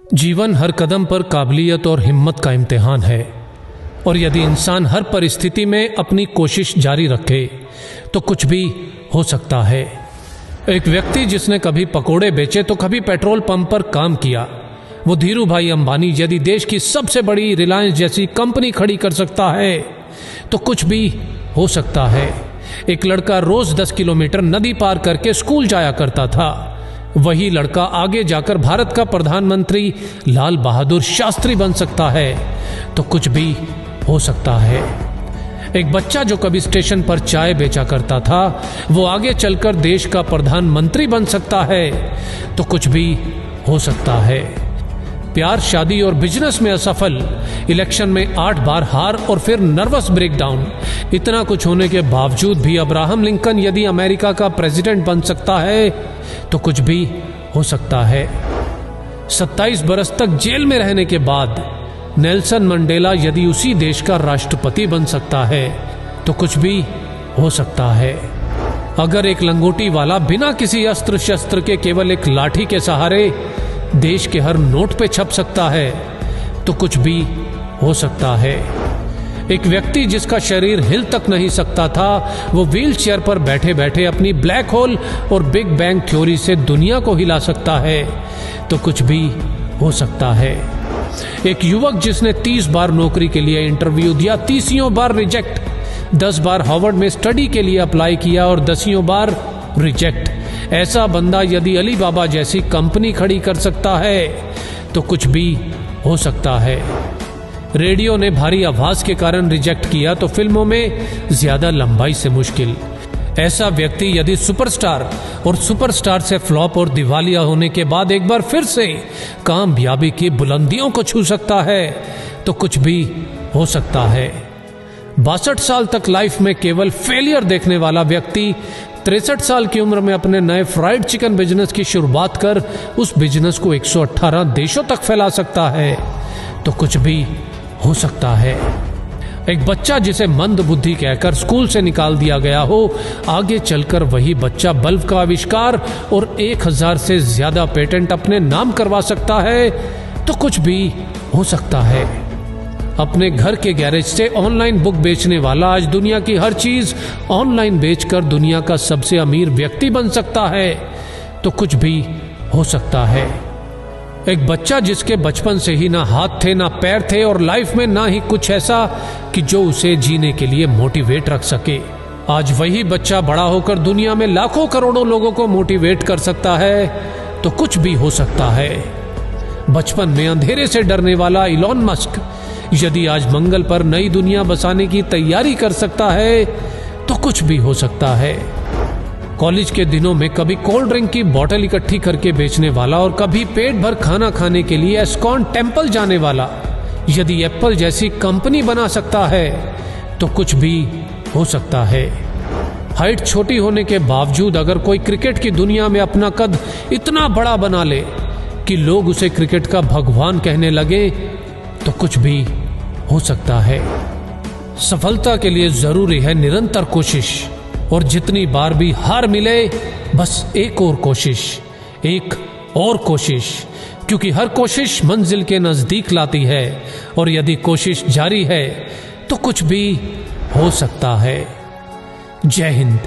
जीवन हर कदम पर काबिलियत और हिम्मत का इम्तिहान है, और यदि इंसान हर परिस्थिति में अपनी कोशिश जारी रखे तो कुछ भी हो सकता है। एक व्यक्ति जिसने कभी पकोड़े बेचे तो कभी पेट्रोल पंप पर काम किया, वो धीरू भाई अंबानी यदि देश की सबसे बड़ी रिलायंस जैसी कंपनी खड़ी कर सकता है तो कुछ भी हो सकता है। एक लड़का रोज 10 किलोमीटर नदी पार करके स्कूल जाया करता था। वही लड़का आगे जाकर भारत का प्रधानमंत्री लाल बहादुर शास्त्री बन सकता है तो कुछ भी हो सकता है। एक बच्चा जो कभी स्टेशन पर चाय बेचा करता था वो आगे चलकर देश का प्रधानमंत्री बन सकता है तो कुछ भी हो सकता है। प्यार, शादी और बिजनेस में असफल, इलेक्शन में 8 बार हार और फिर नर्वस ब्रेकडाउन, इतना कुछ होने के बावजूद भी अब्राहम लिंकन यदि अमेरिका का प्रेसिडेंट बन सकता है तो कुछ भी हो सकता है। 27 बरस तक जेल में रहने के बाद नेल्सन मंडेला यदि उसी देश का राष्ट्रपति बन सकता है तो कुछ भी हो सकता है। अगर एक लंगोटी वाला बिना किसी अस्त्र शस्त्र के केवल एक लाठी के सहारे देश के हर नोट पे छप सकता है तो कुछ भी हो सकता है। एक व्यक्ति जिसका शरीर हिल तक नहीं सकता था वो व्हील चेयर पर बैठे बैठे अपनी ब्लैक होल और बिग बैंग थ्योरी से दुनिया को हिला सकता है तो कुछ भी हो सकता है। एक युवक जिसने 30 बार नौकरी के लिए इंटरव्यू दिया, 30 बार रिजेक्ट, 10 बार हार्वर्ड में स्टडी के लिए अप्लाई किया और 10 बार रिजेक्ट, ऐसा बंदा यदि अली बाबा जैसी कंपनी खड़ी कर सकता है तो कुछ भी हो सकता है। रेडियो ने भारी आवाज के कारण रिजेक्ट किया तो फिल्मों में ज्यादा लंबाई से मुश्किल। ऐसा व्यक्ति यदि सुपरस्टार और सुपरस्टार से फ्लॉप और दिवालिया होने के बाद एक बार फिर से कामयाबी की बुलंदियों को छू सकता है तो कुछ भी हो सकता है। 62 साल तक लाइफ में केवल फेलियर देखने वाला व्यक्ति 63 साल की उम्र में अपने नए फ्राइड चिकन बिजनेस की शुरुआत कर उस बिजनेस को 118 देशों तक फैला सकता है तो कुछ भी हो सकता है। एक बच्चा जिसे मंद बुद्धि कहकर स्कूल से निकाल दिया गया हो, आगे चलकर वही बच्चा बल्ब का आविष्कार और 1000 से ज्यादा पेटेंट अपने नाम करवा सकता है तो कुछ भी हो सकता है। अपने घर के गैरेज से ऑनलाइन बुक बेचने वाला आज दुनिया की हर चीज ऑनलाइन बेचकर दुनिया का सबसे अमीर व्यक्ति बन सकता है तो कुछ भी हो सकता है। एक बच्चा जिसके बचपन से ही ना हाथ थे ना पैर थे और लाइफ में ना ही कुछ ऐसा कि जो उसे जीने के लिए मोटिवेट रख सके, आज वही बच्चा बड़ा होकर दुनिया में लाखों करोड़ों लोगों को मोटिवेट कर सकता है तो कुछ भी हो सकता है। बचपन में अंधेरे से डरने वाला इलॉन मस्क यदि आज मंगल पर नई दुनिया बसाने की तैयारी कर सकता है तो कुछ भी हो सकता है। कॉलेज के दिनों में कभी कोल्ड ड्रिंक की बोतल इकट्ठी करके बेचने वाला और कभी पेट भर खाना खाने के लिए एस्कॉन टेम्पल जाने वाला यदि एप्पल जैसी कंपनी बना सकता है तो कुछ भी हो सकता है। हाइट छोटी होने के बावजूद अगर कोई क्रिकेट की दुनिया में अपना कद इतना बड़ा बना ले कि लोग उसे क्रिकेट का भगवान कहने लगे तो कुछ भी हो सकता है। सफलता के लिए जरूरी है निरंतर कोशिश, और जितनी बार भी हार मिले बस एक और कोशिश, एक और कोशिश, क्योंकि हर कोशिश मंजिल के नजदीक लाती है और यदि कोशिश जारी है तो कुछ भी हो सकता है। जय हिंद।